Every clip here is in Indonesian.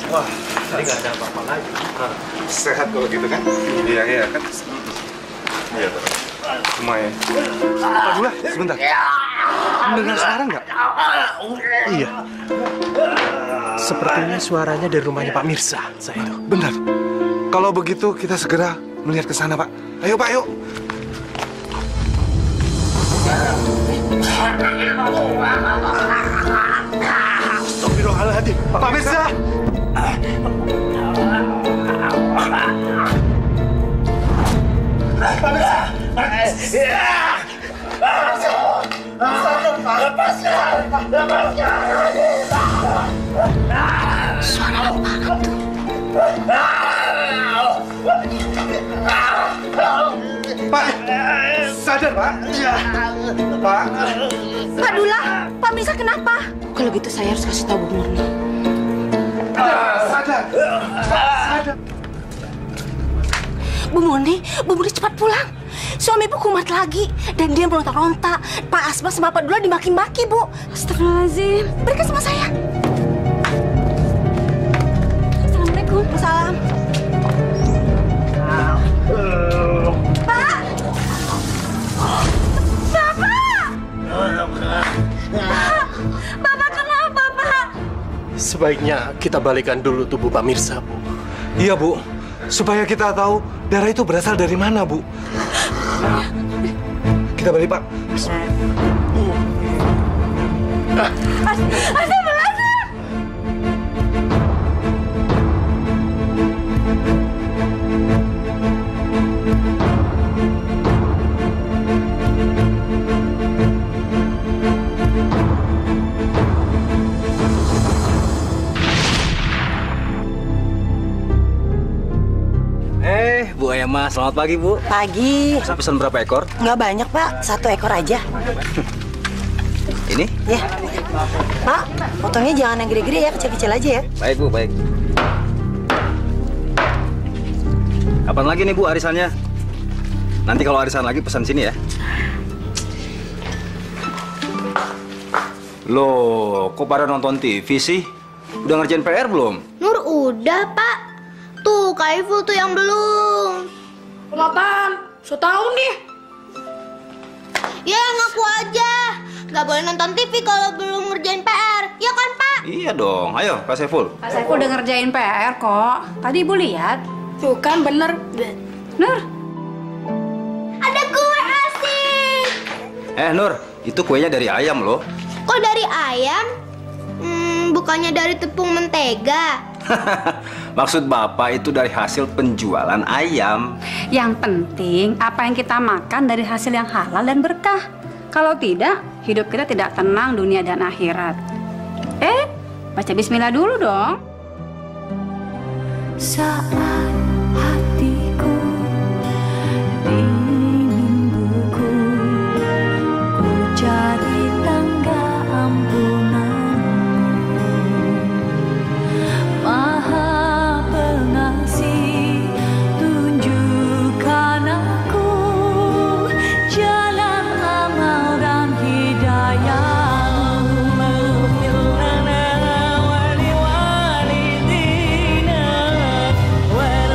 Wah, tadi nggak ada apa-apa lagi. Sehat kalau gitu kan? Iya kan? Iya, Pak. Lumayan. Pak Dula, sebentar. Mendengar suara nggak? Iya. Sepertinya suaranya dari rumahnya Pak Mirza, saya itu. Benar. Kalau begitu kita segera melihat ke sana, Pak. Ayo, Pak, yuk. Astagfirullahaladzim, Pak Mirza. Suara apaan tuh? Pak, sadar, Pak. Pak. Pak Dula, Pak Mirza kenapa? Kalau gitu saya harus kasih tahu Bu Murni. Sadar. Bu Murni cepat pulang. Suami Ibu kumat lagi dan dia meronta-ronta. Pak Asma sama Pak Dula dimaki-maki, Bu. Astagfirullahaladzim. Berikan sama saya. Assalamualaikum. Salam. Pak! Bapak kenapa, Pak? Sebaiknya kita balikan dulu tubuh Pak Mirza, Bu. Iya, Bu. Supaya kita tahu darah itu berasal dari mana, Bu. Kita balik, Pak. Astagfirullahaladzim. Bu Emma, selamat pagi, Bu. Pagi. Pesan berapa ekor? Nggak banyak, Pak. 1 ekor aja. Ini? Ya. Pak, potongnya jangan yang gede-gede ya, kecil-kecil aja ya. Baik, Bu, baik. Kapan lagi nih, Bu, arisannya? Nanti kalau arisan lagi pesan sini ya. Loh, kok pada nonton TV sih? Udah ngerjain PR belum? Nur udah, Pak. Tuh, Kak Iful tuh yang belum. Apaan? So tau nih. Ya, ngaku aja. Gak boleh nonton TV kalau belum ngerjain PR. Ya kan, Pak? Iya dong. Ayo, Kak Saiful. Kak Saiful udah ngerjain PR kok. Tadi Ibu lihat. Tuh kan bener. Nur. Ada kue asik. Nur, itu kuenya dari ayam loh. Kok dari ayam? Bukannya dari tepung mentega. Maksud Bapak itu dari hasil penjualan ayam. Yang penting apa yang kita makan dari hasil yang halal dan berkah. Kalau tidak, hidup kita tidak tenang dunia dan akhirat. Baca bismillah dulu dong. Saat hatiku ingin buku, ku cari tangga ampunan. Maha Pengasih, tunjukkan aku jalan amal dan hidayah-Mu. Wali walidina wal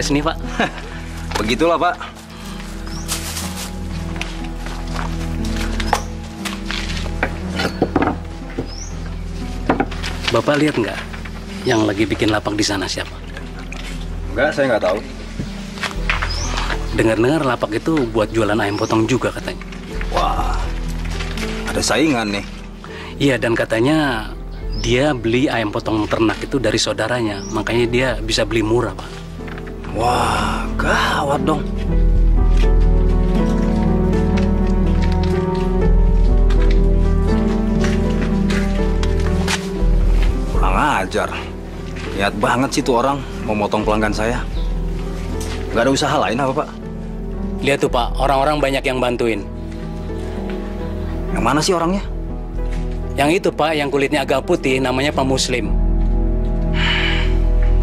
beres nih, Pak. Begitulah, Pak. Bapak lihat nggak yang lagi bikin lapak di sana siapa? Enggak, saya nggak tahu. Dengar-dengar lapak itu buat jualan ayam potong juga katanya. Wah, ada saingan nih. Iya, dan katanya dia beli ayam potong ternak itu dari saudaranya, makanya dia bisa beli murah, Pak. Wah, gawat dong. Kurang ajar. Niat banget sih tuh orang mau motong pelanggan saya. Nggak ada usaha lain apa, Pak? Lihat tuh, Pak, orang-orang banyak yang bantuin. Yang mana sih orangnya? Yang itu, Pak, yang kulitnya agak putih, namanya Pak Muslim.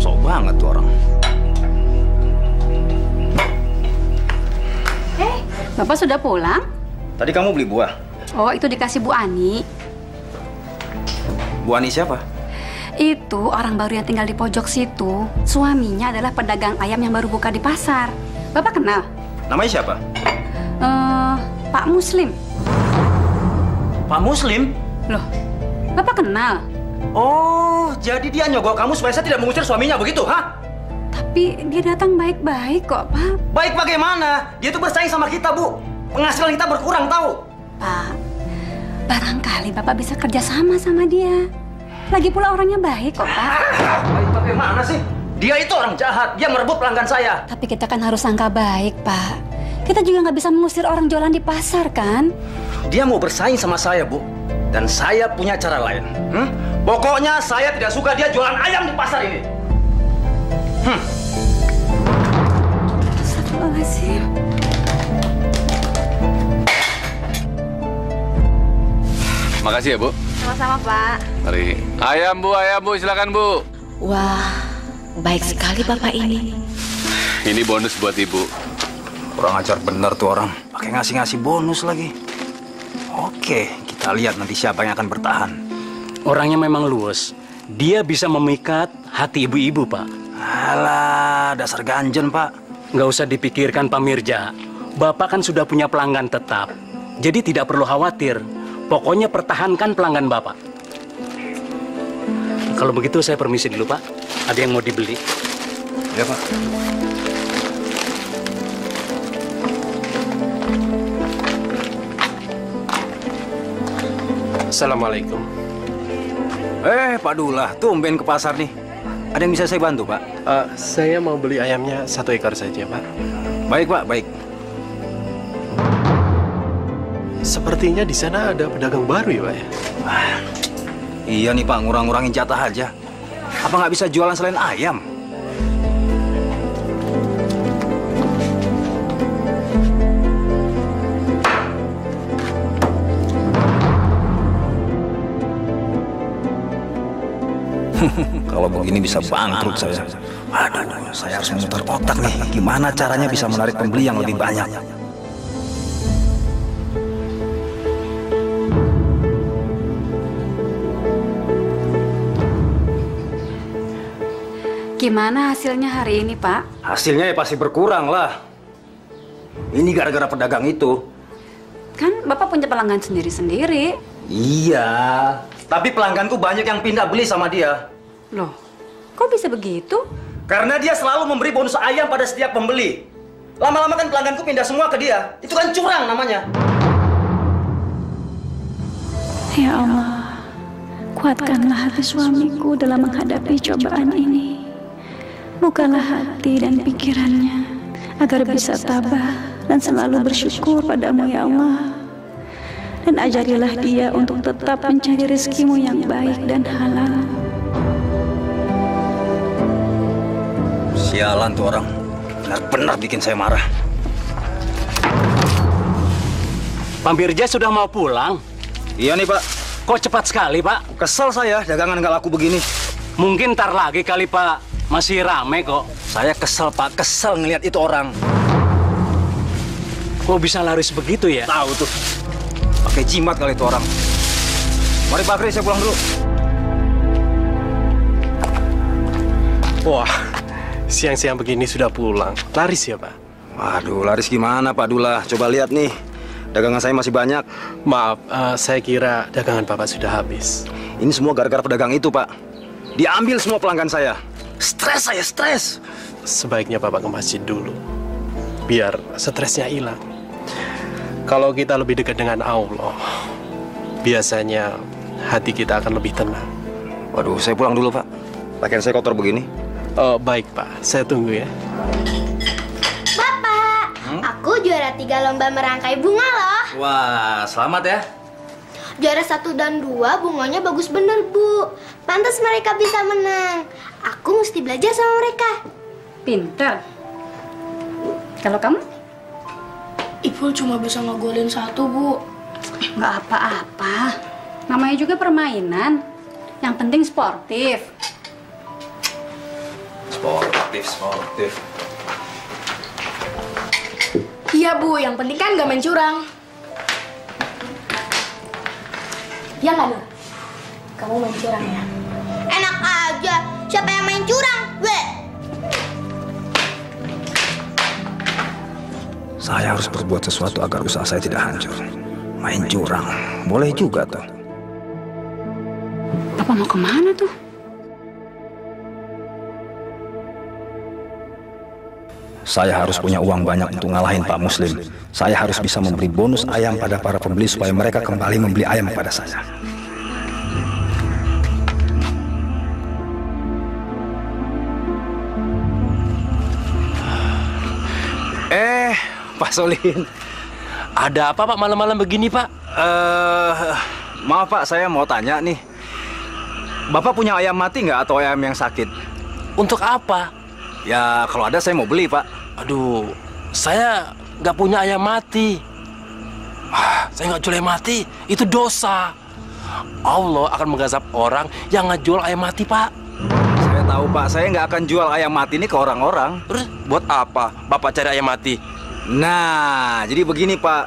Sok banget tuh orang. Bapak sudah pulang? Tadi kamu beli buah. Oh, itu dikasih Bu Ani. Bu Ani siapa? Itu orang baru yang tinggal di pojok situ. Suaminya adalah pedagang ayam yang baru buka di pasar. Bapak kenal? Namanya siapa? Pak Muslim. Pak Muslim? Loh, Bapak kenal? Oh, jadi dia nyogok kamu supaya saya tidak mengusir suaminya begitu, ha? Tapi dia datang baik-baik kok, Pak. Baik bagaimana? Dia tuh bersaing sama kita, Bu. Penghasilan kita berkurang, tahu? Pak, barangkali Bapak bisa kerja sama dia. Lagi pula orangnya baik kok, Pak. Baik bagaimana sih? Dia itu orang jahat. Dia merebut pelanggan saya. Tapi kita kan harus sangka baik, Pak. Kita juga nggak bisa mengusir orang jualan di pasar, kan? Dia mau bersaing sama saya, Bu. Dan saya punya cara lain. Pokoknya saya tidak suka dia jualan ayam di pasar ini. Astagfirullahaladzim. Makasih ya, Bu. Sama-sama, Pak. Mari. Ayam, Bu, silakan, Bu. Wah, baik sekali Bapak ini. Ini bonus buat Ibu. Kurang ajar bener tuh orang. Pakai ngasih-ngasih bonus lagi. Oke, kita lihat nanti siapa yang akan bertahan. Orangnya memang luwes. Dia bisa memikat hati ibu-ibu, Pak. Alah, dasar ganjen, Pak. Nggak usah dipikirkan, Pak Mirja. Bapak kan sudah punya pelanggan tetap. Jadi tidak perlu khawatir. Pokoknya pertahankan pelanggan Bapak. Kalau begitu saya permisi dulu, Pak. Ada yang mau dibeli? Ya, Pak. Assalamualaikum. Pak Dullah, tumben ke pasar nih. Ada yang bisa saya bantu, Pak? Saya mau beli ayamnya 1 ekor saja, Pak. Baik, Pak, baik. Sepertinya di sana ada pedagang baru ya, Pak? Iya nih, Pak, ngurang-ngurangin jatah aja. Apa nggak bisa jualan selain ayam? Kalau begini bisa bangkrut saya. Aduh, saya harus memutar otak nih. Gimana caranya bisa menarik pembeli yang lebih banyak? Gimana hasilnya hari ini, Pak? Hasilnya ya pasti berkurang lah. Ini gara-gara pedagang itu. Kan Bapak punya pelanggan sendiri-sendiri. Iya, tapi pelangganku banyak yang pindah beli sama dia. Loh, kok bisa begitu? Karena dia selalu memberi bonus ayam pada setiap pembeli. Lama-lama kan pelangganku pindah semua ke dia. Itu kan curang namanya. Ya Allah, kuatkanlah hati suamiku dalam menghadapi cobaan ini. Bukalah hati dan pikirannya agar bisa tabah dan selalu bersyukur padamu ya Allah. Dan ajarilah dia untuk tetap mencari rezekimu yang baik dan halal. Sialan tuh orang. Benar-benar bikin saya marah. Pak Mirja sudah mau pulang? Iya nih, Pak. Kok cepat sekali, Pak? Kesel saya, dagangan nggak laku begini. Mungkin ntar lagi kali, Pak. Masih rame kok. Saya kesel, Pak. Kesel ngelihat itu orang. Kok bisa laris begitu ya? Tahu tuh. Pakai jimat kali itu orang. Mari Pak Kris, saya pulang dulu. Wah, siang-siang begini sudah pulang. Laris ya, Pak? Waduh, laris gimana Pak Dullah? Coba lihat nih, dagangan saya masih banyak. Maaf, saya kira dagangan Bapak sudah habis. Ini semua gara-gara pedagang itu, Pak. Diambil semua pelanggan saya. Stres saya, stres. Sebaiknya Bapak ke masjid dulu, biar stresnya hilang. Kalau kita lebih dekat dengan Allah, biasanya hati kita akan lebih tenang. Waduh, saya pulang dulu, Pak. Pakaian saya kotor begini. Oh, baik, Pak. Saya tunggu ya. Bapak, aku juara 3 lomba merangkai bunga loh. Wah, selamat ya. Juara 1 dan 2 bunganya bagus bener, Bu. Pantas mereka bisa menang. Aku mesti belajar sama mereka. Pinter. Kalau kamu? Ipul cuma bisa ngegolin 1, Bu. Nggak apa-apa. Namanya juga permainan. Yang penting sportif. Sportif. Iya, Bu. Yang penting kan nggak main curang. Ya nggak, Nur? Kamu main curang ya? Enak aja. Siapa yang main curang? Gue. Saya harus berbuat sesuatu agar usaha saya tidak hancur. Main curang, boleh juga tuh. Papa mau kemana tuh? Saya harus punya uang banyak untuk ngalahin Pak Muslim. Saya harus bisa memberi bonus ayam pada para pembeli supaya mereka kembali membeli ayam pada saya. Pak Solihin. Ada apa, Pak, malam-malam begini, Pak? Maaf, Pak, saya mau tanya nih. Bapak punya ayam mati nggak atau ayam yang sakit? Untuk apa? Ya, kalau ada saya mau beli, Pak. Aduh, saya nggak punya ayam mati. Saya nggak jual ayam mati. Itu dosa. Allah akan menggazab orang yang ngejual ayam mati, Pak. Saya tahu, Pak. Saya nggak akan jual ayam mati ini ke orang-orang. Terus buat apa Bapak cari ayam mati? Nah, jadi begini, Pak.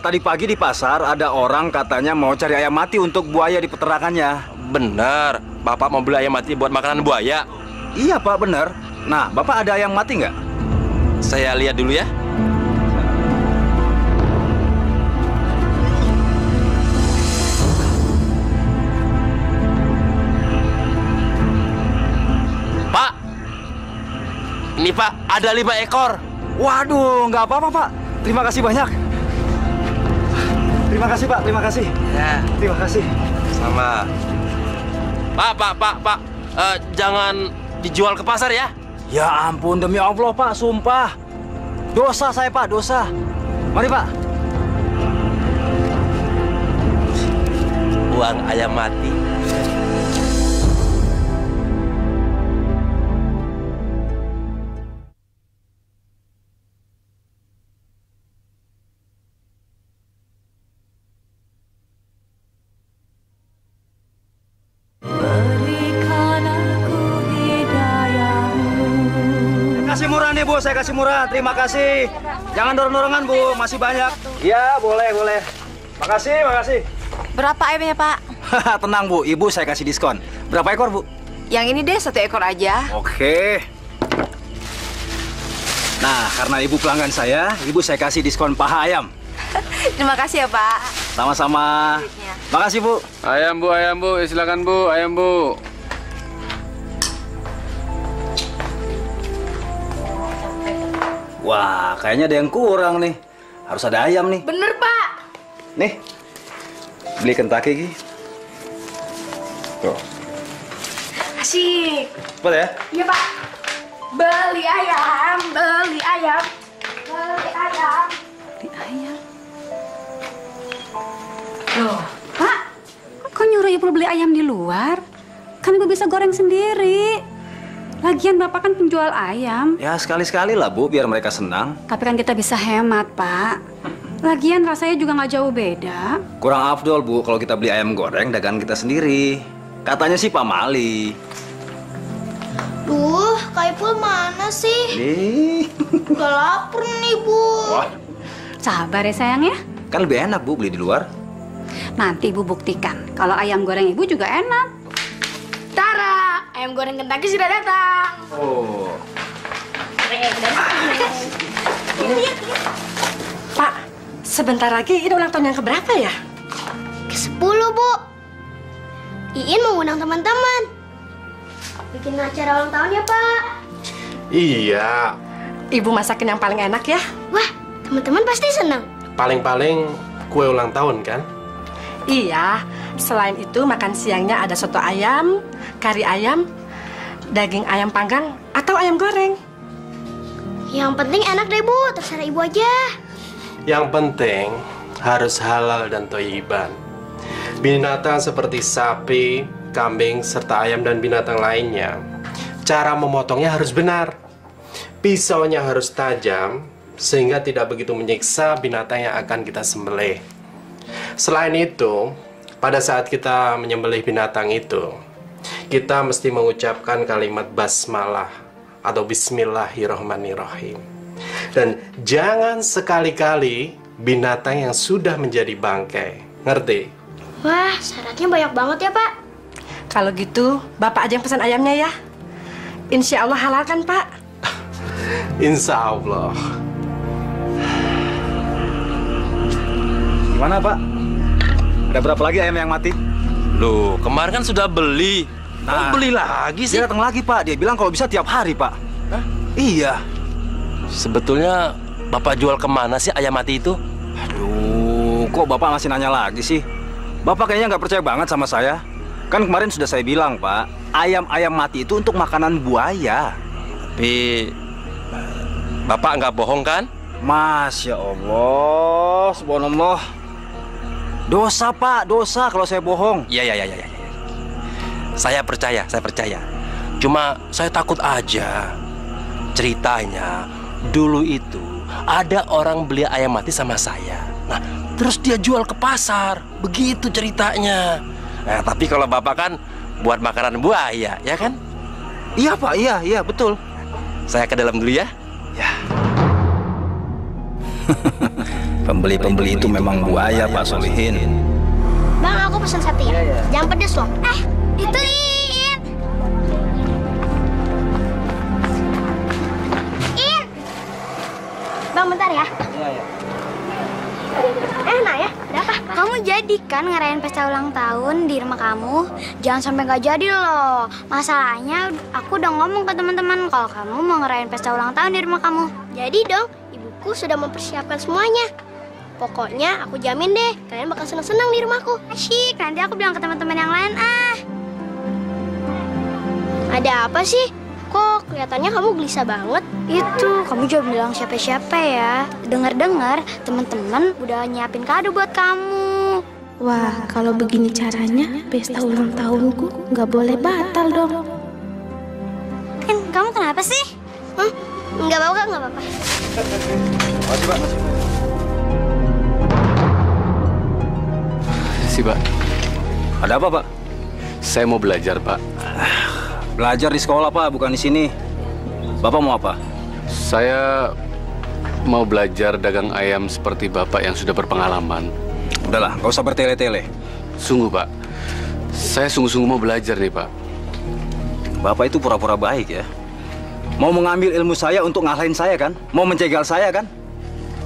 Tadi pagi di pasar ada orang katanya mau cari ayam mati untuk buaya di peternakannya. Benar, Bapak mau beli ayam mati buat makanan buaya? Iya, Pak, benar. Nah, Bapak ada ayam mati nggak? Saya lihat dulu ya. Pak, ini Pak, ada 5 ekor. Waduh, nggak apa-apa, Pak. Terima kasih banyak. Terima kasih, Pak. Terima kasih. Ya. Terima kasih. Sama. Pak. Jangan dijual ke pasar ya. Ya ampun, demi Allah, Pak. Sumpah. Dosa saya, Pak. Dosa. Mari, Pak. Uang ayam mati. Kasih murah nih, Bu. Saya kasih murah. Terima kasih. Jangan dorong-dorongan, Bu. Masih banyak. Iya, boleh. Makasih. Berapa ayamnya, Pak? Tenang, Bu. Ibu saya kasih diskon. Berapa ekor, Bu? Yang ini deh 1 ekor aja. Oke. Nah, karena Ibu pelanggan saya, Ibu saya kasih diskon paha ayam. Terima kasih ya, Pak. Sama-sama. Makasih, Bu. Ayam, Bu. Silakan, Bu. Ayam, Bu. Wah, kayaknya ada yang kurang nih. Harus ada ayam nih. Bener, Pak. Nih, beli Kentucky, Gi. Tuh. Asik. Cepat ya. Iya, Pak. Beli ayam. Loh, Pak, kok nyuruh Ibu beli ayam di luar? Kan Ibu bisa goreng sendiri. Lagian Bapak kan penjual ayam. Ya, sekali-sekali lah, Bu, biar mereka senang. Tapi kan kita bisa hemat, Pak. Lagian rasanya juga nggak jauh beda. Kurang afdol, Bu, kalau kita beli ayam goreng dagangan kita sendiri. Katanya sih Pak Mali. Duh, Kak Ipul mana sih? Nih. Udah lapar nih, Bu. Wah, Sabar ya sayang ya. kan lebih enak, Bu, beli di luar. Nanti Ibu buktikan kalau ayam goreng Ibu juga enak. Tara. ayam goreng Kentucky sudah datang. Oh. Pak, sebentar lagi ini ulang tahun yang keberapa ya? Ke-10, Bu. Iin mau undang teman-teman. Bikin acara ulang tahun ya, Pak. Iya. Ibu masakin yang paling enak ya? Wah, teman-teman pasti senang. Paling-paling kue ulang tahun kan? Iya, selain itu makan siangnya ada soto ayam, kari ayam, daging ayam panggang, atau ayam goreng. Yang penting enak deh, Bu. Terserah Ibu aja. Yang penting harus halal dan thayyiban. Binatang seperti sapi, kambing, serta ayam dan binatang lainnya, cara memotongnya harus benar. Pisaunya harus tajam, sehingga tidak begitu menyiksa binatang yang akan kita sembelih. Selain itu, pada saat kita menyembelih binatang itu, kita mesti mengucapkan kalimat basmalah atau bismillahirrahmanirrahim. Dan jangan sekali-kali binatang yang sudah menjadi bangkai. Ngerti? Wah, syaratnya banyak banget ya, Pak. Kalau gitu, Bapak aja yang pesan ayamnya ya. Insya Allah halal kan, Pak? Insya Allah. Gimana, Pak? Ada berapa lagi ayam yang mati? Loh, kemarin kan sudah beli. Kok beli lagi sih? Dia datang lagi, Pak. Dia bilang kalau bisa tiap hari, Pak. Hah? Iya. Sebetulnya Bapak jual kemana sih ayam mati itu? Aduh, kok Bapak masih nanya lagi sih? Bapak kayaknya nggak percaya banget sama saya. Kan kemarin sudah saya bilang, Pak, ayam-ayam mati itu untuk makanan buaya. Tapi Bapak nggak bohong kan? Masya Allah, subhanallah. Dosa, Pak, dosa kalau saya bohong. Iya. Saya percaya. Cuma saya takut aja. Ceritanya dulu itu ada orang beli ayam mati sama saya. Nah, terus dia jual ke pasar. Begitu ceritanya. Nah, tapi kalau Bapak kan buat makanan buaya, ya kan? Iya, Pak, iya, betul. Saya ke dalam dulu ya. Ya. Pembeli-pembeli itu memang buaya, Pak Solihin. Bang, aku pesan satu ya. Jangan pedes loh. Itu In. In. Bang, bentar ya. Iya. Nah ya, ada apa? Kamu jadi kan ngerayain pesta ulang tahun di rumah kamu? Jangan sampai nggak jadi loh. Masalahnya aku udah ngomong ke teman-teman kalau kamu mau ngerayain pesta ulang tahun di rumah kamu. Jadi dong, ibuku sudah mempersiapkan semuanya. Pokoknya aku jamin deh, kalian bakal senang-senang di rumahku. Asyik, nanti aku bilang ke teman-teman yang lain Ada apa sih? Kok kelihatannya kamu gelisah banget? Itu, kamu jangan bilang siapa-siapa ya. Dengar-dengar teman-teman udah nyiapin kado buat kamu. Wah, kalau begini caranya, pesta ulang tahunku nggak boleh batal dong. Kamu kenapa sih? Nggak apa-apa. Makasih, Pak. Pak. Ada apa, Pak? Saya mau belajar, Pak. Belajar di sekolah, Pak, bukan di sini. Bapak mau apa? Saya mau belajar dagang ayam seperti Bapak yang sudah berpengalaman. Udahlah, nggak usah bertele-tele. Sungguh, Pak. Saya sungguh-sungguh mau belajar nih, Pak. Bapak itu pura-pura baik ya. Mau mengambil ilmu saya untuk ngalahin saya kan? Mau mencegal saya kan?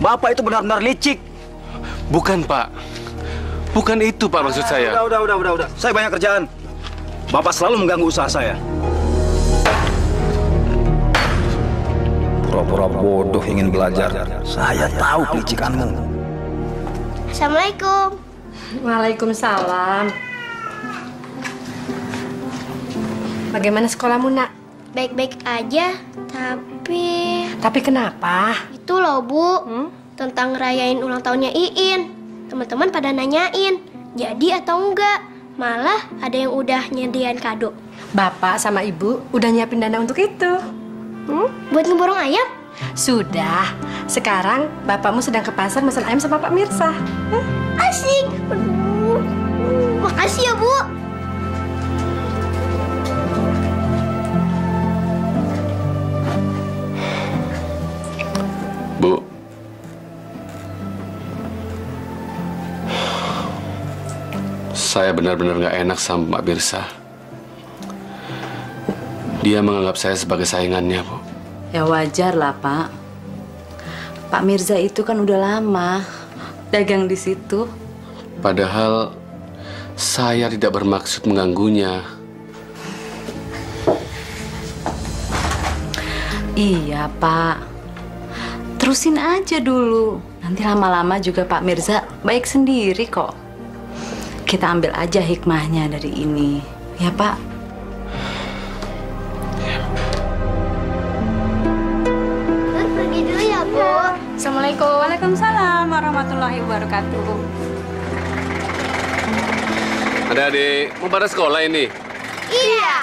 Bapak itu benar-benar licik. Bukan, Pak. Bukan itu, Pak, maksud saya. Udah. Saya banyak kerjaan. Bapak selalu mengganggu usaha saya. Pura-pura bodoh ingin belajar. Saya tahu kelicikanmu. Assalamualaikum. Waalaikumsalam. Bagaimana sekolahmu, Nak? Baik-baik aja, tapi... Tapi kenapa? Itu loh, Bu. Tentang ngerayain ulang tahunnya Iin. Teman-teman pada nanyain, jadi atau enggak? Malah ada yang udah nyediain kado. Bapak sama Ibu udah nyiapin dana untuk itu. Buat ngeborong ayam? Sudah. Sekarang bapakmu sedang ke pasar pesan ayam sama Pak Mirsa. Asik. Makasih ya, Bu. Bu. Saya benar-benar nggak enak sama Mbak Mirsa. Dia menganggap saya sebagai saingannya, Bu. Ya wajar lah, Pak. Pak Mirza itu kan udah lama dagang di situ. Padahal saya tidak bermaksud mengganggunya. Iya, Pak. Terusin aja dulu. Nanti lama-lama juga Pak Mirza baik sendiri kok. Kita ambil aja hikmahnya dari ini. Ya, Pak? Pergi dulu ya, Bu. Assalamualaikum. Waalaikumsalam warahmatullahi wabarakatuh. Adik-adik, mau pada sekolah ini? Iya.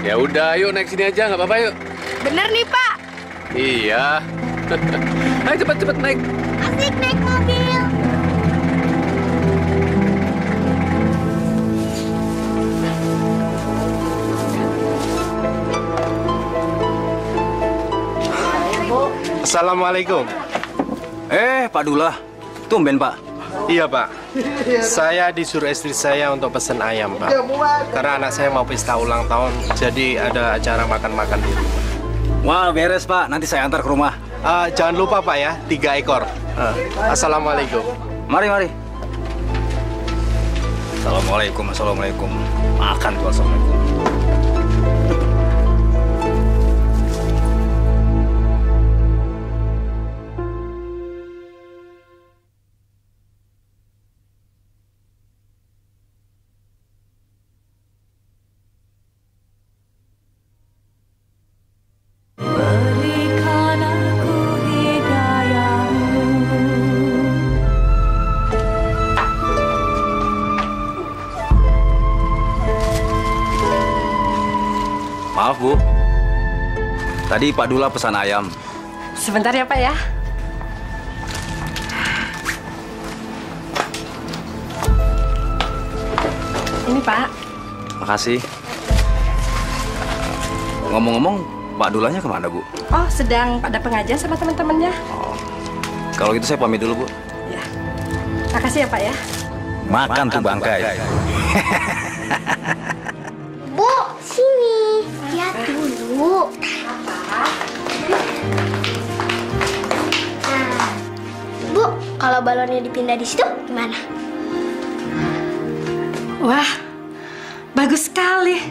Ya udah, yuk naik sini aja, nggak apa-apa yuk. Bener nih, Pak. Iya. Ayo cepet naik. Asik naik mobil. Assalamualaikum. Pak Dullah. Tumben, Pak. Iya, Pak. Saya disuruh istri saya untuk pesan ayam, Pak. Karena anak saya mau pesta ulang tahun, jadi ada acara makan-makan di rumah. Wah, beres, Pak. Nanti saya antar ke rumah. Jangan lupa, Pak ya, 3 ekor. Assalamualaikum. Mari. Assalamualaikum. Makan tuh, assalamualaikum. Maaf, Bu. Tadi Pak Dullah pesan ayam. Sebentar ya, Pak ya. Ini, Pak. Makasih. Ngomong-ngomong, Pak Dullahnya kemana, Bu? Oh, sedang pada pengajian sama teman-temannya. Kalau gitu saya pamit dulu, Bu. Ya. Makasih ya, Pak ya. Makan tuh bangkai. Bu, sini. Lihat dulu. Nah, Bu, kalau balonnya dipindah di situ gimana? Wah, bagus sekali.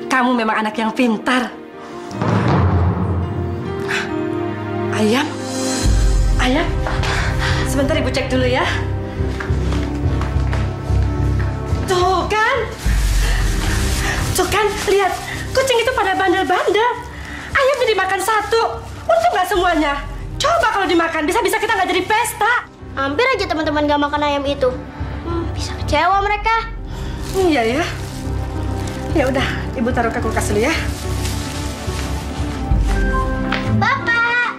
Kamu memang anak yang pintar. Ayam? Sebentar Ibu cek dulu ya. Tuh kan, lihat. Kucing itu pada bandel-bandel. Ayamnya dimakan satu. Untung nggak semuanya. Coba kalau dimakan, bisa-bisa kita nggak jadi pesta. Hampir aja teman-teman gak makan ayam itu. Bisa kecewa mereka. Iya ya. Ya udah, Ibu taruh ke kulkas dulu ya. Bapak.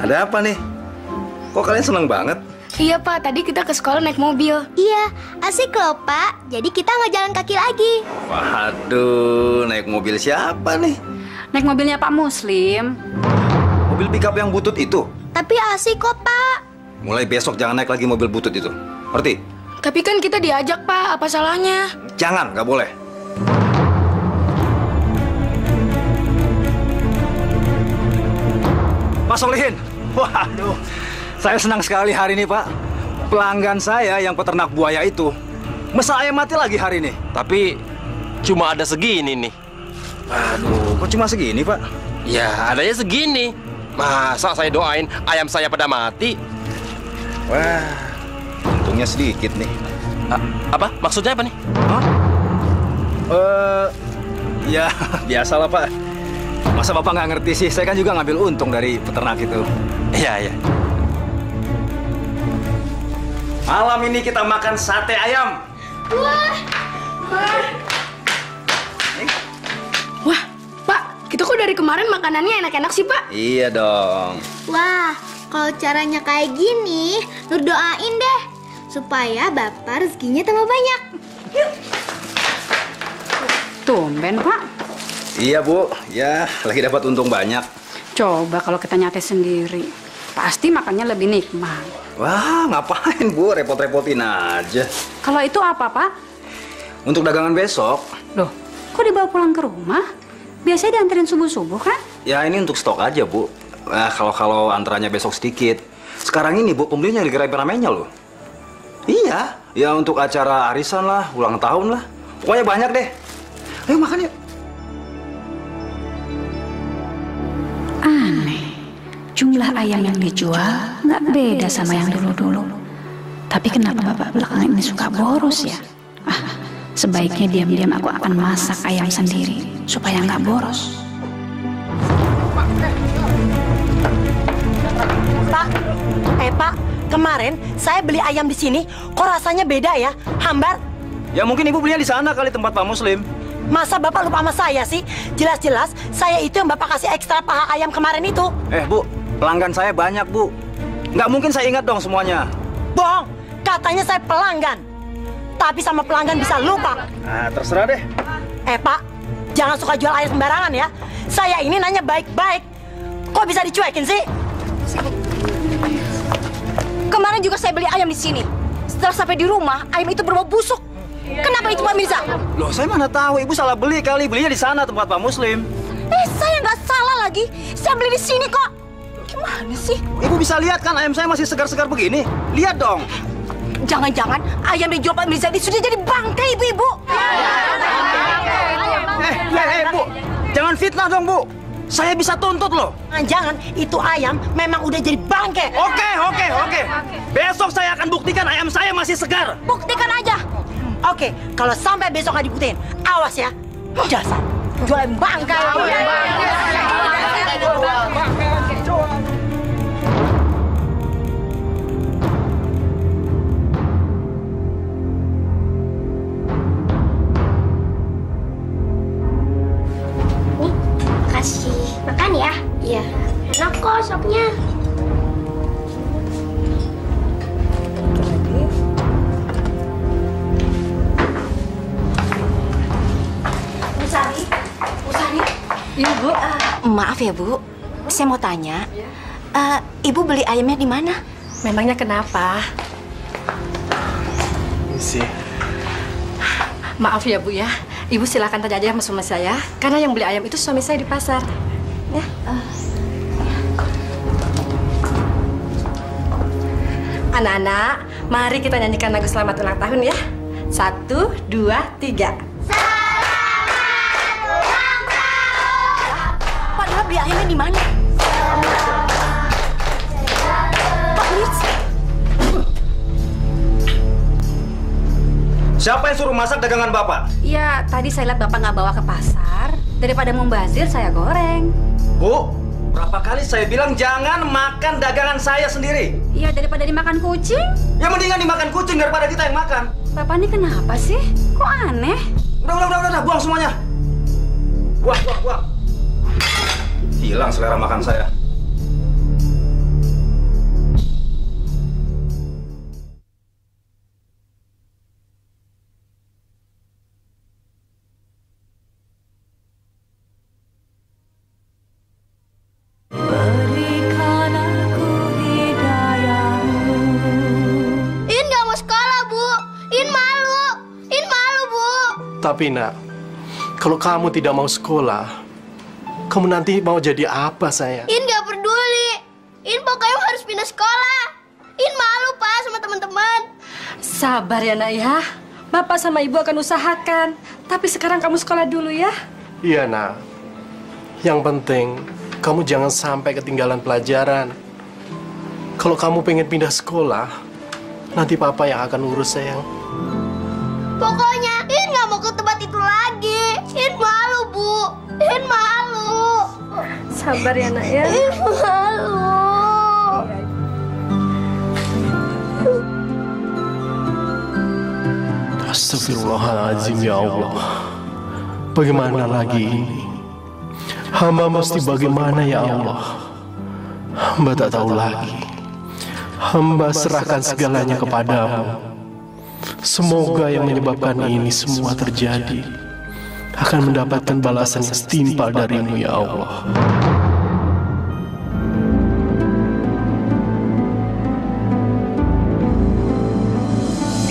Ada apa nih? Kok kalian senang banget? Iya, Pak. Tadi kita ke sekolah naik mobil. Iya, asik loh, Pak. Jadi kita nggak jalan kaki lagi. Waduh, naik mobil siapa nih? Naik mobilnya Pak Muslim. Mobil pickup yang butut itu? Tapi asik kok, Pak. Mulai besok jangan naik lagi mobil butut itu. Ngerti? Tapi kan kita diajak, Pak. Apa salahnya? Jangan, nggak boleh. Pak Solihin, waduh, saya senang sekali hari ini, Pak. Pelanggan saya yang peternak buaya itu mesen ayam mati lagi hari ini. Tapi cuma ada segini nih. Aduh, kok cuma segini, Pak? Ya, adanya segini. Masa saya doain ayam saya pada mati? Wah, untungnya sedikit nih. Apa? Maksudnya apa nih? Ya biasalah, Pak. Masa Bapak nggak ngerti sih? Saya kan juga ngambil untung dari peternak itu. Iya. Malam ini kita makan sate ayam. Wah, Pak. Kita kok dari kemarin makanannya enak-enak sih, Pak? Iya dong. Wah, kalau caranya kayak gini, Nur doain deh. Supaya Bapak rezekinya tambah banyak. Yuk. Tumben, Pak. Iya, Bu. Ya, lagi dapat untung banyak. Coba kalau kita nyate sendiri, pasti makannya lebih nikmat. Wah, ngapain, Bu? Repot-repotin aja. Kalau itu apa, Pak? Untuk dagangan besok. Loh, kok dibawa pulang ke rumah? Biasanya dianterin subuh-subuh kan? Ya ini untuk stok aja, Bu. Nah, kalau antarannya besok sedikit. Sekarang ini, Bu, pembelinya lagi rame-ramenya loh. Iya, ya untuk acara arisan lah, ulang tahun lah. Pokoknya banyak deh. Ayo makan yuk. Aneh, jumlah ayam yang dijual nggak beda sama yang dulu-dulu. Tapi kenapa bapak belakangan ini suka boros ya? Sebaiknya diam-diam aku akan masak ayam sendiri supaya nggak boros. Pak, kemarin saya beli ayam di sini, kok rasanya beda ya? Hambar? Ya mungkin ibu belinya di sana kali tempat Pak Muslim. Masa bapak lupa sama saya sih? Jelas-jelas saya itu yang bapak kasih ekstra paha ayam kemarin itu. Bu, pelanggan saya banyak, Bu. Nggak mungkin saya ingat dong semuanya. Bohong, katanya saya pelanggan. Tapi sama pelanggan bisa lupa. Nah, terserah deh. Pak, jangan suka jual ayam sembarangan ya. Saya ini nanya baik-baik. Kok bisa dicuekin sih? Kemarin juga saya beli ayam di sini. Setelah sampai di rumah, ayam itu berbau busuk. Kenapa itu Pak Mirza? Loh, saya mana tahu. Ibu salah beli kali. Belinya di sana tempat Pak Muslim. Saya nggak salah lagi. Saya beli di sini kok. Gimana sih? Ibu bisa lihat kan ayam saya masih segar-segar begini. Lihat dong. Jangan-jangan ayam yang dijual Pak Mirza ini sudah jadi bangkai, ibu-ibu. Bu. Jangan fitnah dong, Bu. Saya bisa tuntut loh. Jangan, itu ayam memang udah jadi bangke. Oke. Besok saya akan buktikan ayam saya masih segar. Buktikan aja. Oke, kalau sampai besok nggak dibuktiin, awas ya. Dasar, jual bangke. Makasih. Makan ya? Iya. Enak kok sopnya. Usari. Iya, Bu. Maaf ya, Bu. Saya mau tanya. Ibu beli ayamnya di mana? Memangnya kenapa? Sih. Maaf ya, Bu ya. Ibu silakan tanya aja sama suami saya. Karena yang beli ayam itu suami saya di pasar. Ya. Anak-anak, mari kita nyanyikan lagu selamat ulang tahun ya. 1, 2, 3. Pak Lila beli ayamnya di mana? Pak Mirza. Siapa yang suruh masak dagangan Bapak? Ya, tadi saya lihat Bapak nggak bawa ke pasar. Daripada membazir, saya goreng. Bu, berapa kali saya bilang jangan makan dagangan saya sendiri? Ya, daripada dimakan kucing. Ya mendingan dimakan kucing daripada kita yang makan. Bapak ini kenapa sih? Kok aneh? Udah, buang semuanya. Buang. Hilang selera makan saya. Tapi nak, kalau kamu tidak mau sekolah, kamu nanti mau jadi apa sayang? In nggak peduli. In pokoknya harus pindah sekolah. In malu Pak sama teman-teman. Sabar ya nak ya. Bapak sama Ibu akan usahakan. Tapi sekarang kamu sekolah dulu ya. Iya nak. Yang penting kamu jangan sampai ketinggalan pelajaran. Kalau kamu pengen pindah sekolah, nanti papa yang akan urus sayang. Pokoknya In nggak mau ke tempat itu lagi. In malu Bu. In malu. Sabar ya nak ya. In malu. Astagfirullahaladzim ya Allah. Bagaimana lagi ini? Hamba mesti bagaimana ya Allah? Hamba tak tahu lagi. Hamba serahkan segalanya kepadamu. Semoga yang menyebabkan ini semua terjadi akan mendapatkan balasan yang setimpal darimu ya Allah.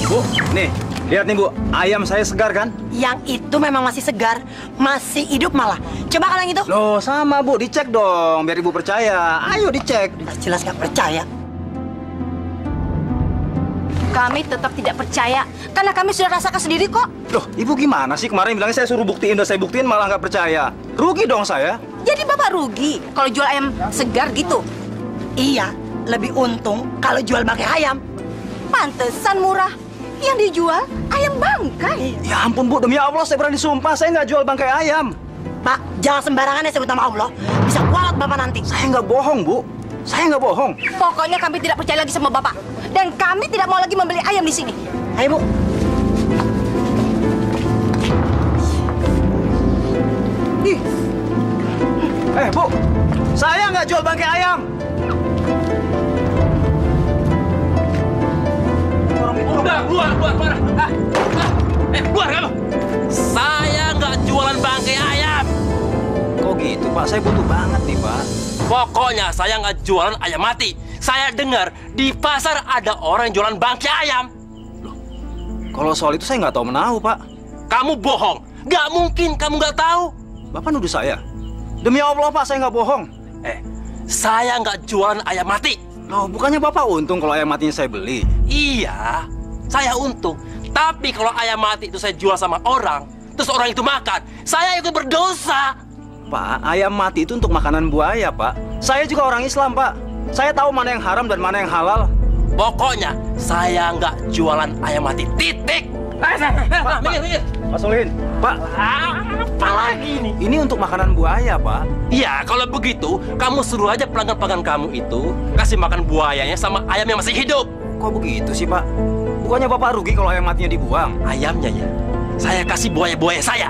Bu, nih Lihat nih Bu, ayam saya segar kan? Yang itu memang masih segar, masih hidup malah. Coba kalau yang itu. Loh sama Bu, dicek dong biar Ibu percaya. Ayo dicek. Jelas nggak percaya. Kami tetap tidak percaya, karena kami sudah rasakan sendiri kok. Loh, Ibu gimana sih? Kemarin bilangnya saya suruh buktiin, udah saya buktiin malah nggak percaya. Rugi dong saya. Jadi Bapak rugi kalau jual ayam segar gitu? Iya, lebih untung kalau jual bangkai ayam. Pantesan murah. Yang dijual ayam bangkai. Ya ampun Bu, demi Allah saya berani sumpah saya nggak jual bangkai ayam. Pak, jangan sembarangan ya sebut nama Allah. Bisa kualat Bapak nanti. Saya nggak bohong Bu, saya nggak bohong. Pokoknya kami tidak percaya lagi sama Bapak. Dan kami tidak mau lagi membeli ayam di sini. Ayo Bu. Ih. Bu, saya nggak jual bangkai ayam. Udah, keluar. Keluar kamu. Saya nggak jualan bangkai ayam. Kok gitu Pak? Saya butuh banget nih Pak. Pokoknya saya nggak jualan ayam mati. Saya dengar di pasar ada orang yang jualan bangkai ayam. Loh, kalau soal itu saya nggak tahu menahu Pak. Kamu bohong. Nggak mungkin kamu nggak tahu. Bapak nuduh saya? Demi Allah Pak, saya nggak bohong. Saya nggak jualan ayam mati. Loh, bukannya Bapak untung kalau ayam matinya saya beli? Iya, saya untung. Tapi kalau ayam mati itu saya jual sama orang, terus orang itu makan, saya itu berdosa. Pak, ayam mati itu untuk makanan buaya, Pak. Saya juga orang Islam, Pak. Saya tahu mana yang haram dan mana yang halal. Pokoknya, saya nggak jualan ayam mati. Titik. Minggir. Pak Solihin, Pak. Apa lagi ini? Ini untuk makanan buaya, Pak. Iya, kalau begitu, kamu suruh aja pelanggan-pelanggan kamu itu kasih makan buayanya sama ayam yang masih hidup. Kok begitu sih, Pak? Bukannya Bapak rugi kalau ayam matinya dibuang? Ayamnya ya, saya kasih buaya-buaya saya.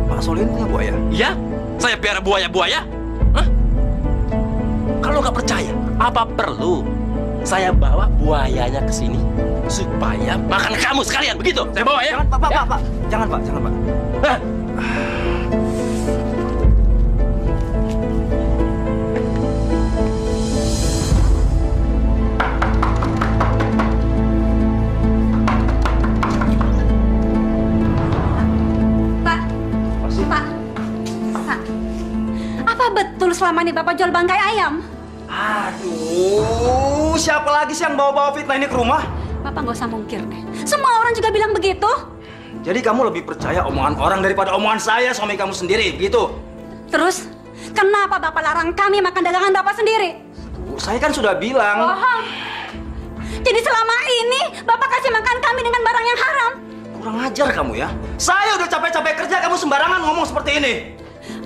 Pak Solihin punya buaya? Iya, saya piara buaya-buaya. Hah? Kalau nggak percaya, apa perlu saya bawa buayanya ke sini supaya makan kamu sekalian, begitu? Saya bawa ya? Jangan, Pak. Jangan, Pak. Hah? Apa betul selama ini Bapak jual bangkai ayam? Aduh, siapa lagi sih yang bawa-bawa fitnah ini ke rumah? Bapak nggak usah mungkir deh. Semua orang juga bilang begitu. Jadi kamu lebih percaya omongan orang daripada omongan saya, suami kamu sendiri, begitu? Terus, kenapa Bapak larang kami makan dagangan Bapak sendiri? Saya kan sudah bilang. Bohong. Jadi selama ini Bapak kasih makan kami dengan barang yang haram. Kurang ajar kamu ya. Saya udah capek-capek kerja, kamu sembarangan ngomong seperti ini.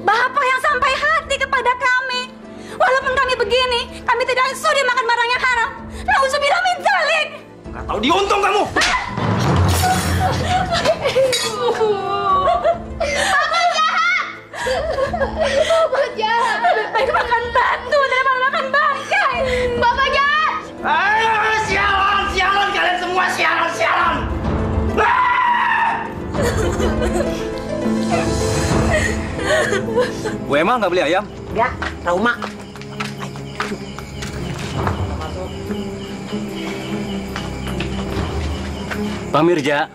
Bapak yang sampai hati kepada kami. Walaupun kami begini, kami tidak sudi makan barang yang haram. Nauzubillah min dzalik. Nggak tahu diuntung kamu. Bapak jahat! Bapak jahat! Lebih baik makan batu daripada makan bangkai. Bapak jahat! Sialan kalian semua, sialan. Bu Emma nggak beli ayam? Enggak, trauma. Pak Mirja,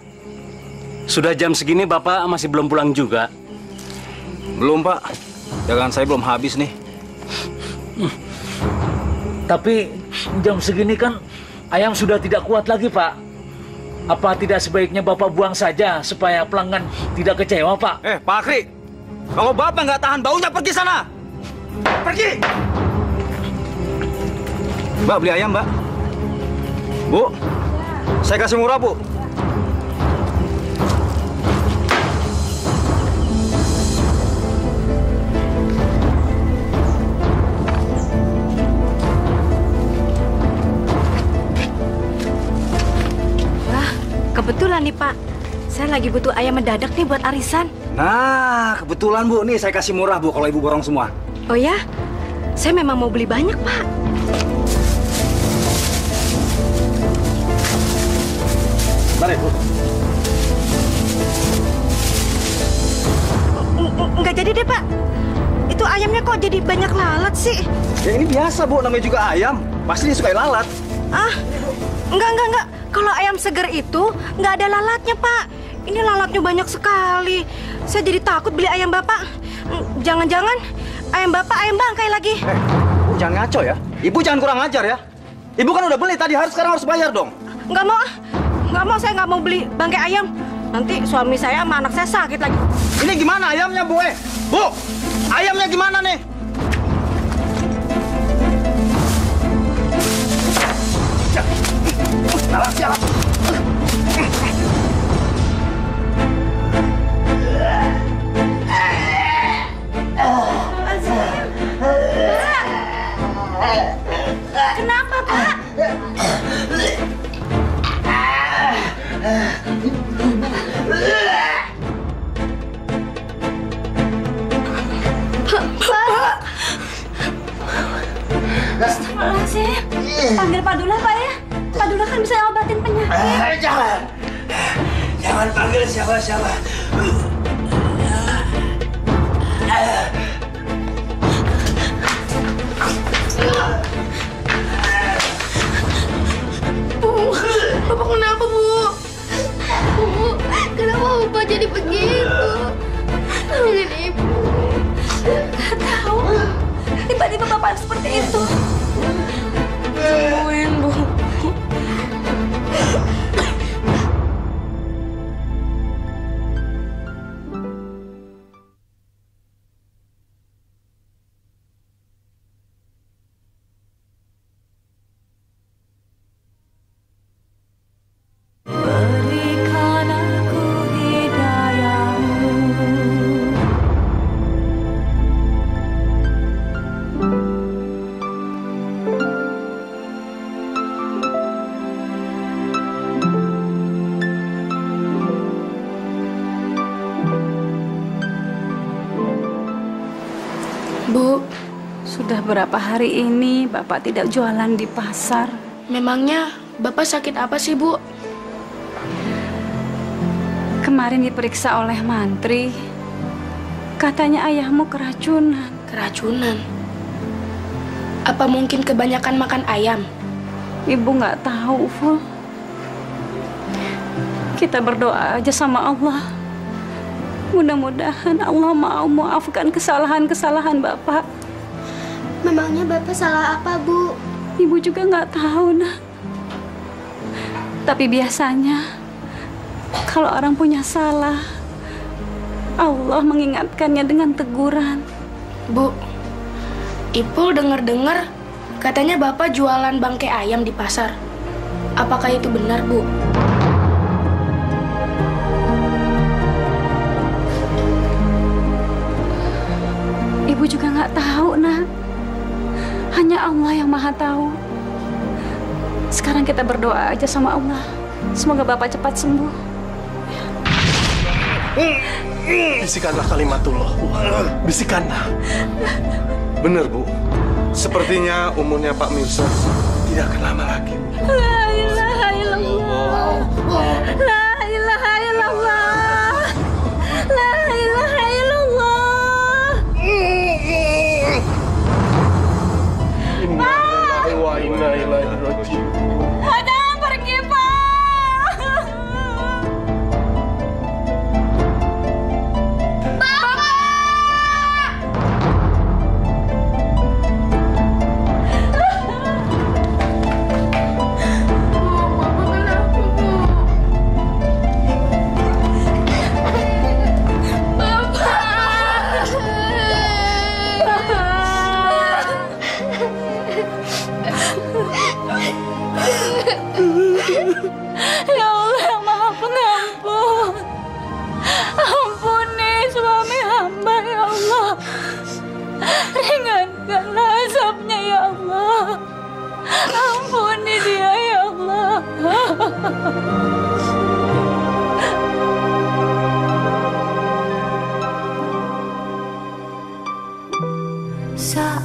sudah jam segini Bapak masih belum pulang juga? Belum, Pak. Dagangan saya belum habis nih. Tapi jam segini kan ayam sudah tidak kuat lagi, Pak. Apa tidak sebaiknya Bapak buang saja supaya pelanggan tidak kecewa, Pak? Pak Akri, kalau Bapak nggak tahan baunya, pergi sana. Pergi. Mbak, beli ayam, Mbak. Bu, saya kasih murah, Bu. Kebetulan nih Pak, saya lagi butuh ayam mendadak nih buat arisan. Nah, kebetulan Bu, nih saya kasih murah Bu kalau Ibu borong semua. Oh ya? Saya memang mau beli banyak Pak. Mari Bu. Enggak jadi deh Pak. Itu ayamnya kok jadi banyak lalat sih? Ya ini biasa Bu, namanya juga ayam. Pasti disukai lalat. Ah, enggak. Kalau ayam seger itu nggak ada lalatnya, Pak. Ini lalatnya banyak sekali. Saya jadi takut beli ayam Bapak. Jangan-jangan ayam Bapak ayam bangkai lagi. Jangan ngaco ya. Ibu jangan kurang ajar ya. Ibu kan udah beli tadi, sekarang harus bayar dong. Nggak mau, saya nggak mau beli bangkai ayam. Nanti suami saya sama anak saya sakit lagi. Ini gimana ayamnya, Bu? Bu, ayamnya gimana nih? Sialan. Kenapa, Pak? Astagfirullahaladzim. Panggil Pak Dula, Pak ya. Pak Dula kan bisa obatin penyakit. Jangan panggil siapa-siapa. Bu, Bapak kenapa, Bu? Bu, kenapa Bapak jadi begitu? Tolongin Ibu. Gak tahu. Tiba-tiba Bapak seperti itu. Sembuhin, Bu. Bu, sudah berapa hari ini Bapak tidak jualan di pasar? Memangnya Bapak sakit apa sih, Bu? Kemarin diperiksa oleh mantri. Katanya ayahmu keracunan. Keracunan? Apa mungkin kebanyakan makan ayam? Ibu nggak tahu, Ful. Kita berdoa aja sama Allah. Mudah-mudahan Allah mau maafkan kesalahan-kesalahan Bapak. Memangnya Bapak salah apa, Bu? Ibu juga nggak tahu, Nak. Tapi biasanya, kalau orang punya salah, Allah mengingatkannya dengan teguran. Bu, Ipul dengar-dengar katanya Bapak jualan bangkai ayam di pasar. Apakah itu benar, Bu? Ibu juga nggak tahu, Nak. Hanya Allah yang Maha tahu. Sekarang kita berdoa aja sama Allah. Semoga Bapak cepat sembuh. Bisikanlah kalimatullah, Bu. Bisikanlah. Benar, Bu. Sepertinya umurnya Pak Mirza tidak akan lama lagi. La ilaha illallah. La ilaha illallah. La ilaha illallah. Innalillahi wa inna ilaihi raji'un. Jangan pergi, Pak. Ya Allah yang Maha Pengampun, ampuni suami hamba ya Allah, ringankanlah azabnya ya Allah, ampuni dia ya Allah. Saat